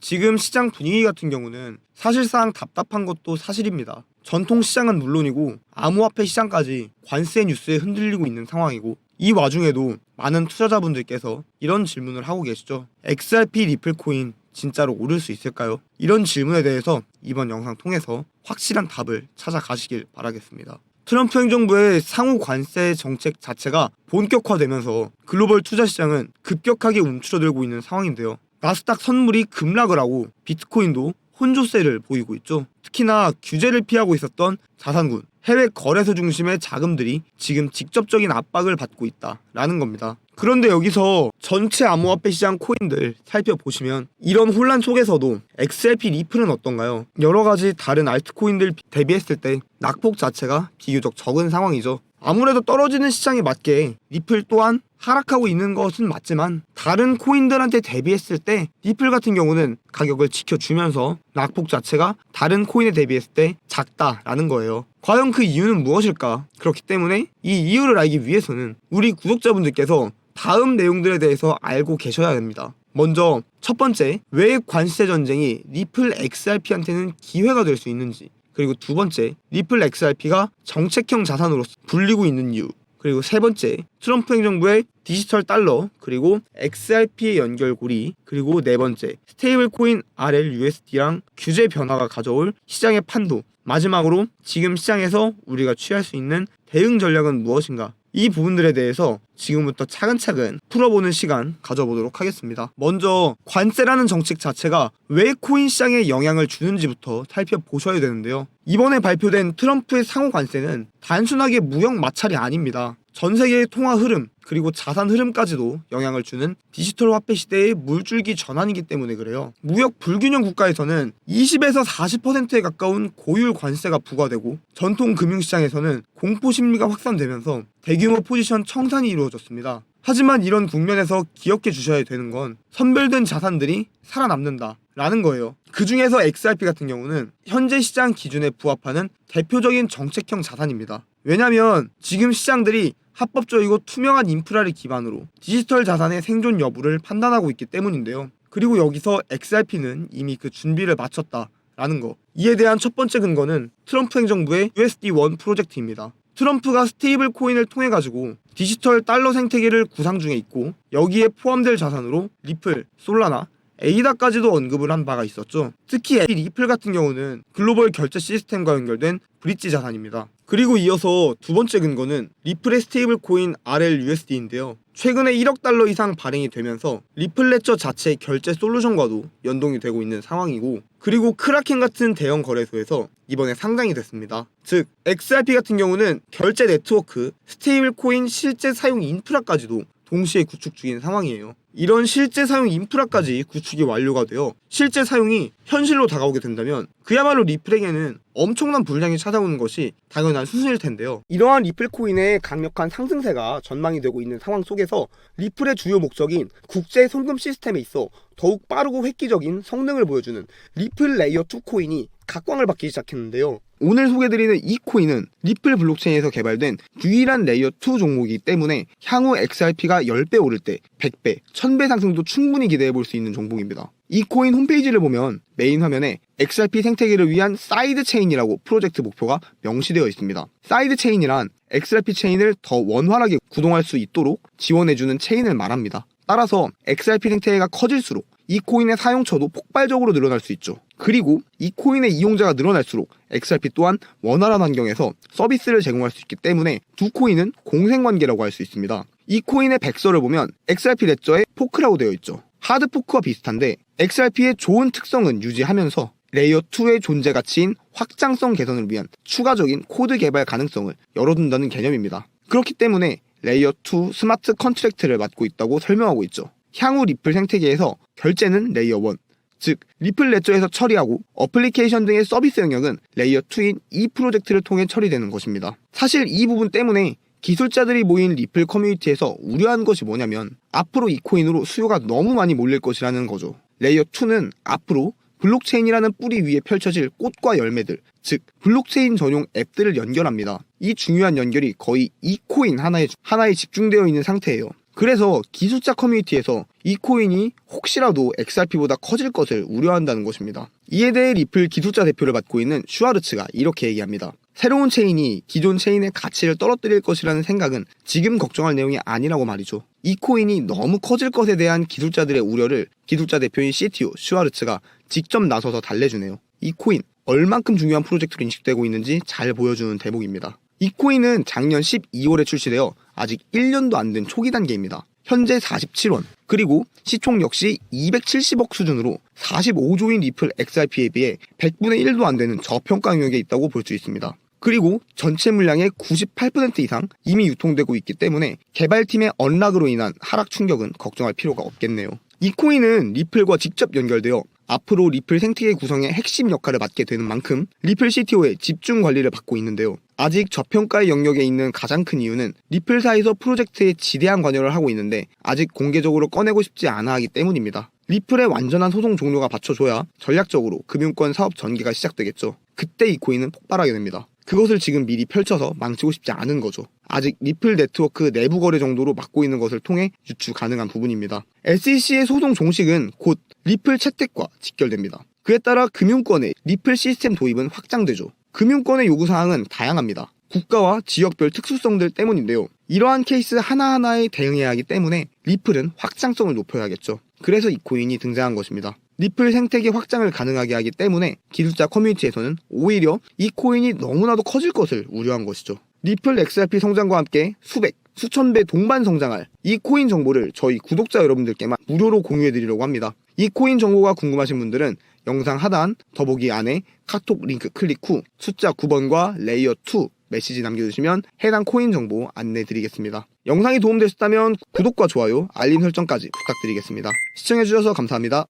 지금 시장 분위기 같은 경우는 사실상 답답한 것도 사실입니다. 전통 시장은 물론이고 암호화폐 시장까지 관세 뉴스에 흔들리고 있는 상황이고, 이 와중에도 많은 투자자분들께서 이런 질문을 하고 계시죠. XRP 리플 코인 진짜로 오를 수 있을까요? 이런 질문에 대해서 이번 영상 통해서 확실한 답을 찾아가시길 바라겠습니다. 트럼프 행정부의 상호 관세 정책 자체가 본격화되면서 글로벌 투자 시장은 급격하게 움츠러들고 있는 상황인데요. 나스닥 선물이 급락을 하고 비트코인도 혼조세를 보이고 있죠. 특히나 규제를 피하고 있었던 자산군, 해외 거래소 중심의 자금들이 지금 직접적인 압박을 받고 있다라는 겁니다. 그런데 여기서 전체 암호화폐 시장 코인들 살펴보시면 이런 혼란 속에서도 XRP 리플은 어떤가요? 여러가지 다른 알트코인들 대비했을 때 낙폭 자체가 비교적 적은 상황이죠. 아무래도 떨어지는 시장에 맞게 리플 또한 하락하고 있는 것은 맞지만, 다른 코인들한테 대비했을 때 리플 같은 경우는 가격을 지켜주면서 낙폭 자체가 다른 코인에 대비했을 때 작다라는 거예요. 과연 그 이유는 무엇일까? 그렇기 때문에 이 이유를 알기 위해서는 우리 구독자분들께서 다음 내용들에 대해서 알고 계셔야 됩니다. 먼저 첫 번째, 왜 관세 전쟁이 리플 XRP한테는 기회가 될 수 있는지, 그리고 두 번째, 리플 XRP가 정책형 자산으로서 불리고 있는 이유, 그리고 세 번째, 트럼프 행정부의 디지털 달러 그리고 XRP의 연결고리, 그리고 네 번째, 스테이블 코인 RLUSD랑 규제 변화가 가져올 시장의 판도, 마지막으로 지금 시장에서 우리가 취할 수 있는 대응 전략은 무엇인가, 이 부분들에 대해서 지금부터 차근차근 풀어보는 시간 가져보도록 하겠습니다. 먼저 관세라는 정책 자체가 왜 코인 시장에 영향을 주는지부터 살펴보셔야 되는데요. 이번에 발표된 트럼프의 상호 관세는 단순하게 무역 마찰이 아닙니다. 전 세계의 통화 흐름 그리고 자산 흐름까지도 영향을 주는 디지털 화폐 시대의 물줄기 전환이기 때문에 그래요. 무역 불균형 국가에서는 20에서 40%에 가까운 고율 관세가 부과되고, 전통 금융시장에서는 공포 심리가 확산되면서 대규모 포지션 청산이 이루어졌습니다. 하지만 이런 국면에서 기억해 주셔야 되는 건 선별된 자산들이 살아남는다 라는 거예요. 그 중에서 XRP 같은 경우는 현재 시장 기준에 부합하는 대표적인 정책형 자산입니다. 왜냐면 지금 시장들이 합법적이고 투명한 인프라를 기반으로 디지털 자산의 생존 여부를 판단하고 있기 때문인데요. 그리고 여기서 XRP는 이미 그 준비를 마쳤다라는 거. 이에 대한 첫 번째 근거는 트럼프 행정부의 USD1 프로젝트입니다. 트럼프가 스테이블 코인을 통해 가지고 디지털 달러 생태계를 구상 중에 있고, 여기에 포함될 자산으로 리플, 솔라나, 에이다까지도 언급을 한 바가 있었죠. 특히 리플 같은 경우는 글로벌 결제 시스템과 연결된 브릿지 자산입니다. 그리고 이어서 두 번째 근거는 리플의 스테이블 코인 RLUSD인데요. 최근에 1억 달러 이상 발행이 되면서 리플 레저 자체의 결제 솔루션과도 연동이 되고 있는 상황이고, 그리고 크라켄 같은 대형 거래소에서 이번에 상장이 됐습니다. 즉 XRP 같은 경우는 결제 네트워크, 스테이블 코인 실제 사용 인프라까지도 동시에 구축 중인 상황이에요. 이런 실제 사용 인프라까지 구축이 완료가 되어 실제 사용이 현실로 다가오게 된다면 그야말로 리플에게는 엄청난 불량이 찾아오는 것이 당연한 수순일 텐데요. 이러한 리플 코인의 강력한 상승세가 전망이 되고 있는 상황 속에서 리플의 주요 목적인 국제 송금 시스템에 있어 더욱 빠르고 획기적인 성능을 보여주는 리플 레이어 2 코인이 각광을 받기 시작했는데요. 오늘 소개드리는 이 코인은 리플 블록체인에서 개발된 유일한 레이어 2 종목이기 때문에 향후 XRP가 10배 오를 때 100배, 1000배 상승도 충분히 기대해 볼 수 있는 종목입니다. 이 코인 홈페이지를 보면 메인 화면에 XRP 생태계를 위한 사이드 체인이라고 프로젝트 목표가 명시되어 있습니다. 사이드 체인이란 XRP 체인을 더 원활하게 구동할 수 있도록 지원해주는 체인을 말합니다. 따라서 XRP 생태계가 커질수록 이 코인의 사용처도 폭발적으로 늘어날 수 있죠. 그리고 이 코인의 이용자가 늘어날수록 XRP 또한 원활한 환경에서 서비스를 제공할 수 있기 때문에 두 코인은 공생관계라고 할 수 있습니다. 이 코인의 백서를 보면 XRP 레저에 포크라고 되어 있죠. 하드 포크와 비슷한데 XRP의 좋은 특성은 유지하면서 레이어 2의 존재 가치인 확장성 개선을 위한 추가적인 코드 개발 가능성을 열어둔다는 개념입니다. 그렇기 때문에 레이어 2 스마트 컨트랙트를 맡고 있다고 설명하고 있죠. 향후 리플 생태계에서 결제는 레이어 1, 즉 리플 레저에서 처리하고 어플리케이션 등의 서비스 영역은 레이어 2인 이 프로젝트를 통해 처리되는 것입니다. 사실 이 부분 때문에 기술자들이 모인 리플 커뮤니티에서 우려하는 것이 뭐냐면 앞으로 이 코인으로 수요가 너무 많이 몰릴 것이라는 거죠. 레이어 2는 앞으로 블록체인이라는 뿌리 위에 펼쳐질 꽃과 열매들, 즉 블록체인 전용 앱들을 연결합니다. 이 중요한 연결이 거의 이 코인 하나에 집중되어 있는 상태예요. 그래서 기술자 커뮤니티에서 이 코인이 혹시라도 XRP보다 커질 것을 우려한다는 것입니다. 이에 대해 리플 기술자 대표를 맡고 있는 슈와르츠가 이렇게 얘기합니다. 새로운 체인이 기존 체인의 가치를 떨어뜨릴 것이라는 생각은 지금 걱정할 내용이 아니라고 말이죠. 이 코인이 너무 커질 것에 대한 기술자들의 우려를 기술자 대표인 CTO 슈와르츠가 직접 나서서 달래주네요. 이 코인 얼만큼 중요한 프로젝트로 인식되고 있는지 잘 보여주는 대목입니다. 이 코인은 작년 12월에 출시되어 아직 1년도 안 된 초기 단계입니다. 현재 47원, 그리고 시총 역시 270억 수준으로 45조인 리플 XRP에 비해 100분의 1도 안 되는 저평가 영역에 있다고 볼 수 있습니다. 그리고 전체 물량의 98% 이상 이미 유통되고 있기 때문에 개발팀의 언락으로 인한 하락 충격은 걱정할 필요가 없겠네요. 이 코인은 리플과 직접 연결되어 앞으로 리플 생태계 구성의 핵심 역할을 맡게 되는 만큼 리플 CTO의 집중 관리를 받고 있는데요. 아직 저평가의 영역에 있는 가장 큰 이유는 리플사에서 프로젝트에 지대한 관여를 하고 있는데 아직 공개적으로 꺼내고 싶지 않아 하기 때문입니다. 리플의 완전한 소송 종료가 받쳐줘야 전략적으로 금융권 사업 전개가 시작되겠죠. 그때 이 코인은 폭발하게 됩니다. 그것을 지금 미리 펼쳐서 망치고 싶지 않은 거죠. 아직 리플 네트워크 내부 거래 정도로 맡고 있는 것을 통해 유추 가능한 부분입니다. SEC의 소송 종식은 곧 리플 채택과 직결됩니다. 그에 따라 금융권의 리플 시스템 도입은 확장되죠. 금융권의 요구사항은 다양합니다. 국가와 지역별 특수성들 때문인데요. 이러한 케이스 하나하나에 대응해야 하기 때문에 리플은 확장성을 높여야겠죠. 그래서 이 코인이 등장한 것입니다. 리플 생태계 확장을 가능하게 하기 때문에 기술자 커뮤니티에서는 오히려 이 코인이 너무나도 커질 것을 우려한 것이죠. 리플 XRP 성장과 함께 수백, 수천 배 동반 성장할 이 코인 정보를 저희 구독자 여러분들께만 무료로 공유해드리려고 합니다. 이 코인 정보가 궁금하신 분들은 영상 하단 더보기 안에 카톡 링크 클릭 후 숫자 9번과 레이어 2 메시지 남겨주시면 해당 코인 정보 안내드리겠습니다. 영상이 도움되셨다면 구독과 좋아요, 알림 설정까지 부탁드리겠습니다. 시청해주셔서 감사합니다.